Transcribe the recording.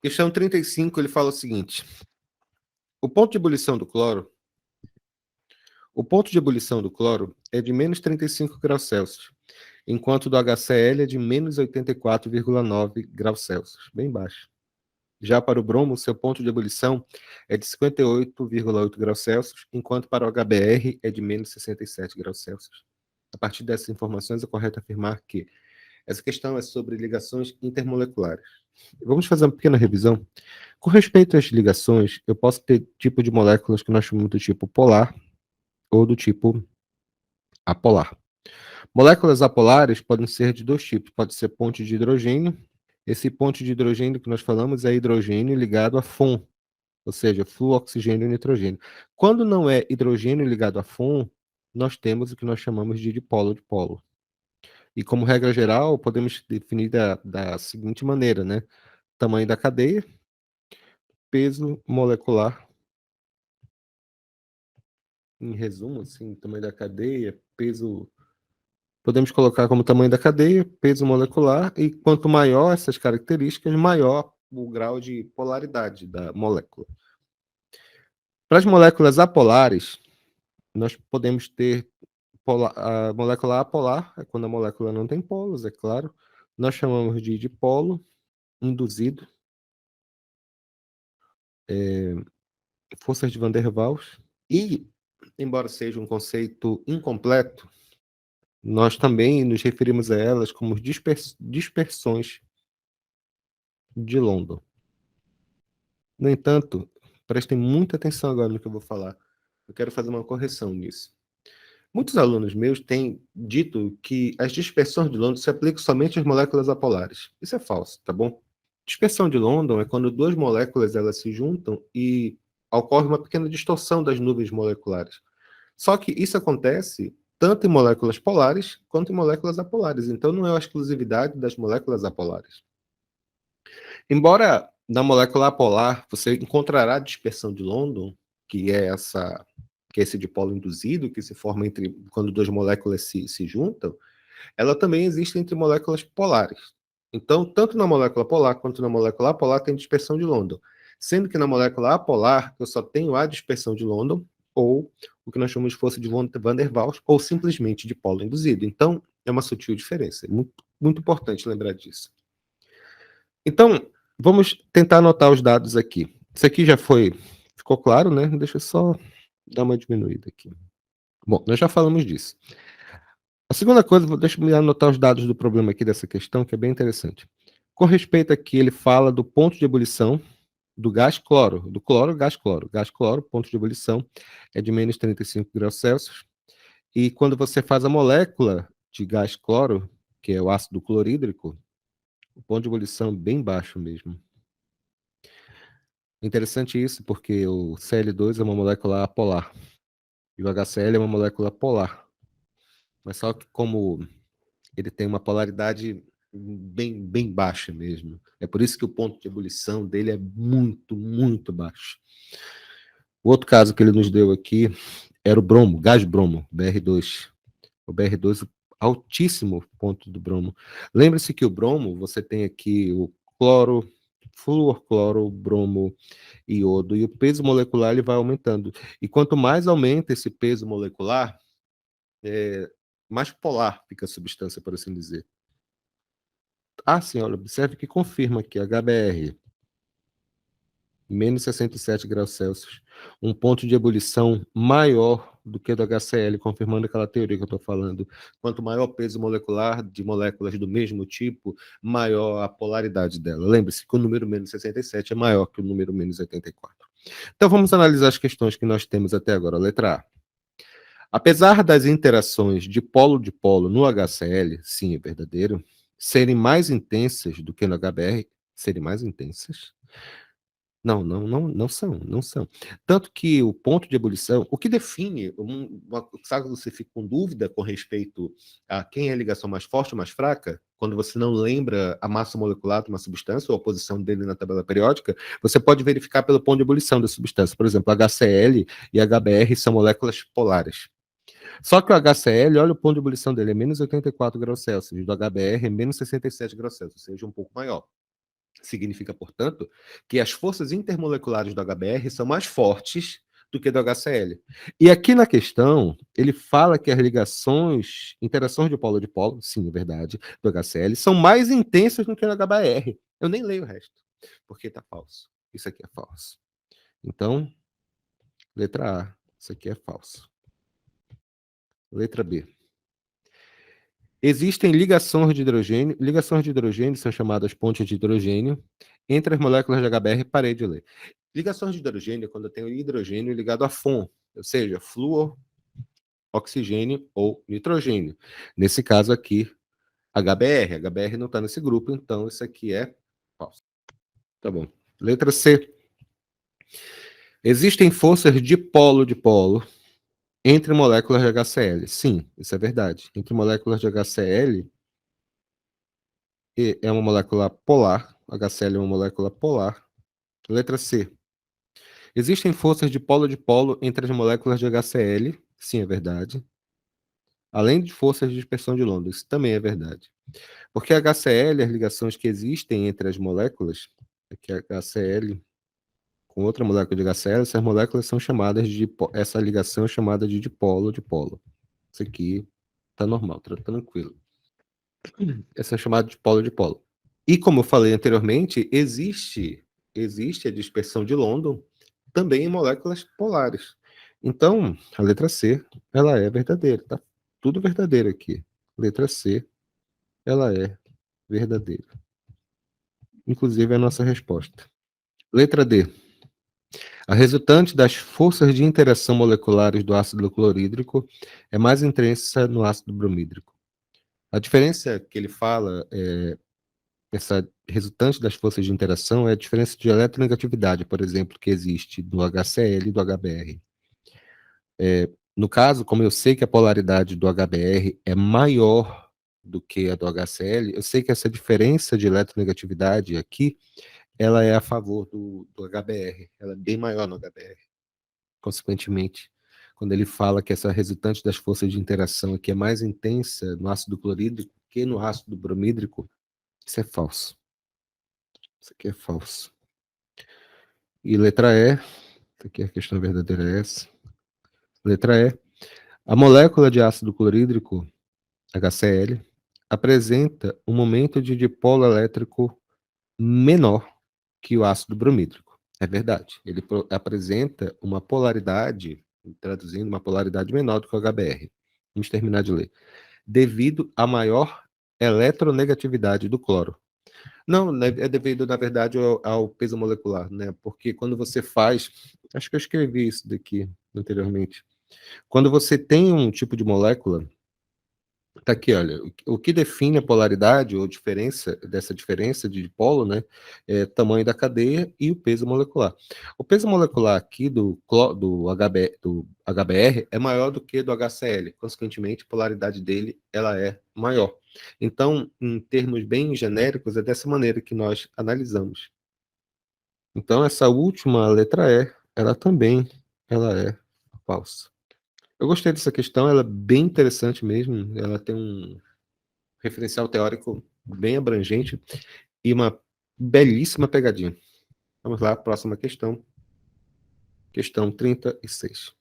Questão 35, ele fala o seguinte: o ponto de ebulição do cloro é de menos 35 graus Celsius, enquanto do HCl é de menos 84,9 graus Celsius, bem baixo. Já para o bromo, seu ponto de ebulição é de 58,8 graus Celsius, enquanto para o HBr é de menos 67 graus Celsius. A partir dessas informações, é correto afirmar que essa questão é sobre ligações intermoleculares. Vamos fazer uma pequena revisão. Com respeito às ligações, eu posso ter tipo de moléculas que nós chamamos do tipo polar ou do tipo apolar. Moléculas apolares podem ser de dois tipos. Pode ser ponte de hidrogênio. Esse ponte de hidrogênio que nós falamos é hidrogênio ligado a FON, ou seja, fluo, oxigênio e nitrogênio. Quando não é hidrogênio ligado a FON, nós temos o que nós chamamos de dipolo-dipolo. E como regra geral, podemos definir da seguinte maneira, né? Tamanho da cadeia, peso molecular, em resumo, assim, tamanho da cadeia, peso. Podemos colocar como tamanho da cadeia, peso molecular, e quanto maior essas características, maior o grau de polaridade da molécula. Para as moléculas apolares, nós podemos ter a molécula apolar, é quando a molécula não tem polos, é claro. Nós chamamos de dipolo induzido, forças de Van der Waals, e, embora seja um conceito incompleto, nós também nos referimos a elas como dispersões de London. No entanto, prestem muita atenção agora no que eu vou falar. Eu quero fazer uma correção nisso. Muitos alunos meus têm dito que as dispersões de London se aplicam somente às moléculas apolares. Isso é falso, tá bom? Dispersão de London é quando duas moléculas elas se juntam e ocorre uma pequena distorção das nuvens moleculares. Só que isso acontece tanto em moléculas polares quanto em moléculas apolares. Então não é uma exclusividade das moléculas apolares. Embora na molécula apolar você encontrará a dispersão de London, que é esse dipolo induzido que se forma quando duas moléculas se juntam, ela também existe entre moléculas polares. Então, tanto na molécula polar quanto na molécula apolar tem dispersão de London. Sendo que na molécula apolar eu só tenho a dispersão de London, ou o que nós chamamos de força de Van der Waals, ou simplesmente dipolo induzido. Então, é uma sutil diferença. É muito, muito importante lembrar disso. Então, vamos tentar anotar os dados aqui. Isso aqui já ficou claro, né? Deixa eu só dar uma diminuída aqui. Bom, nós já falamos disso. A segunda coisa, deixa eu anotar os dados do problema aqui dessa questão, que é bem interessante. Com respeito aqui, ele fala do ponto de ebulição do gás cloro, do cloro, gás cloro. Gás cloro, ponto de ebulição é de menos 35 graus Celsius. E quando você faz a molécula de gás cloro, que é o ácido clorídrico, o ponto de ebulição é bem baixo mesmo. Interessante isso, porque o Cl2 é uma molécula apolar e o HCl é uma molécula polar. Mas só que como ele tem uma polaridade bem baixa mesmo. É por isso que o ponto de ebulição dele é muito, muito baixo. O outro caso que ele nos deu aqui era o bromo, gás bromo, BR2. O BR2, altíssimo ponto do bromo. Lembre-se que o bromo, você tem aqui o cloro, flúor, cloro, bromo, iodo, e o peso molecular ele vai aumentando. E quanto mais aumenta esse peso molecular, mais polar fica a substância, por assim dizer. Ah, sim, olha, observe que confirma aqui, HBr, menos 67 graus Celsius, um ponto de ebulição maior do que do HCl, confirmando aquela teoria que eu estou falando. Quanto maior o peso molecular de moléculas do mesmo tipo, maior a polaridade dela. Lembre-se que o número menos 67 é maior que o número menos 84. Então vamos analisar as questões que nós temos até agora. Letra A. Apesar das interações de polo no HCl, sim, é verdadeiro, serem mais intensas do que no HBr, serem mais intensas? Não são, não são. Tanto que o ponto de ebulição, o que define, sabe, você fica com dúvida com respeito a quem é a ligação mais forte ou mais fraca, quando você não lembra a massa molecular de uma substância ou a posição dele na tabela periódica, você pode verificar pelo ponto de ebulição da substância. Por exemplo, HCl e HBr são moléculas polares. Só que o HCl, olha o ponto de ebulição dele, é menos 84 graus Celsius, do HBr é menos 67 graus Celsius, ou seja, um pouco maior. Significa, portanto, que as forças intermoleculares do HBr são mais fortes do que do HCl. E aqui na questão, ele fala que as ligações, interações de polo, sim, é verdade, do HCl, são mais intensas do que no HBr. Eu nem leio o resto, porque está falso. Isso aqui é falso. Então, letra A, isso aqui é falso. Letra B. Existem ligações de hidrogênio. Ligações de hidrogênio são chamadas pontes de hidrogênio entre as moléculas de HBr. Parei de ler. Ligações de hidrogênio é quando tem o hidrogênio ligado a FON, ou seja, flúor, oxigênio ou nitrogênio. Nesse caso aqui, HBr. HBr não está nesse grupo, então isso aqui é falso. Tá bom. Letra C. Existem forças de polo entre moléculas de HCl. Sim, isso é verdade. Entre moléculas de HCl, E é uma molécula polar, HCl é uma molécula polar. Letra C. Existem forças de polo entre as moléculas de HCl, sim, é verdade. Além de forças de dispersão de Londres, isso também é verdade. Porque a HCl, as ligações que existem entre as moléculas, é que a HCl com outra molécula de HCl, essas moléculas são chamadas de, essa ligação é chamada de dipolo. Isso aqui tá normal, tá tranquilo. Essa é chamada de polo. E como eu falei anteriormente, existe a dispersão de London também em moléculas polares. Então, a letra C, ela é verdadeira, tá? Tudo verdadeiro aqui. Letra C, ela é verdadeira. Inclusive a nossa resposta. Letra D. A resultante das forças de interação moleculares do ácido clorídrico é mais intensa no ácido bromídrico. A diferença que ele fala essa resultante das forças de interação é a diferença de eletronegatividade, por exemplo, que existe no HCl e do HBr. No caso, como eu sei que a polaridade do HBr é maior do que a do HCl, eu sei que essa diferença de eletronegatividade aqui, ela é a favor do HBr, ela é bem maior no HBr. Consequentemente, quando ele fala que essa resultante das forças de interação aqui é mais intensa no ácido clorídrico que no ácido bromídrico, isso é falso. Isso aqui é falso. E letra E, aqui a questão verdadeira é essa. Letra E. A molécula de ácido clorídrico, HCl, apresenta um momento de dipolo elétrico menor que o ácido bromídrico. É verdade. Ele apresenta uma polaridade, traduzindo, uma polaridade menor do que o HBr. Vamos terminar de ler. Devido à maior eletronegatividade do cloro. Não, né, é devido, na verdade, ao peso molecular, né? Porque quando você faz. Acho que eu escrevi isso daqui anteriormente. Quando você tem um tipo de molécula, tá aqui, olha, o que define a polaridade ou diferença dessa diferença de dipolo, né, é o tamanho da cadeia e o peso molecular. O peso molecular aqui do HBr é maior do que do HCl, consequentemente, a polaridade dele ela é maior. Então, em termos bem genéricos, é dessa maneira que nós analisamos. Então, essa última letra E, ela é falsa. Eu gostei dessa questão, ela é bem interessante mesmo, ela tem um referencial teórico bem abrangente e uma belíssima pegadinha. Vamos lá, próxima questão. Questão 36.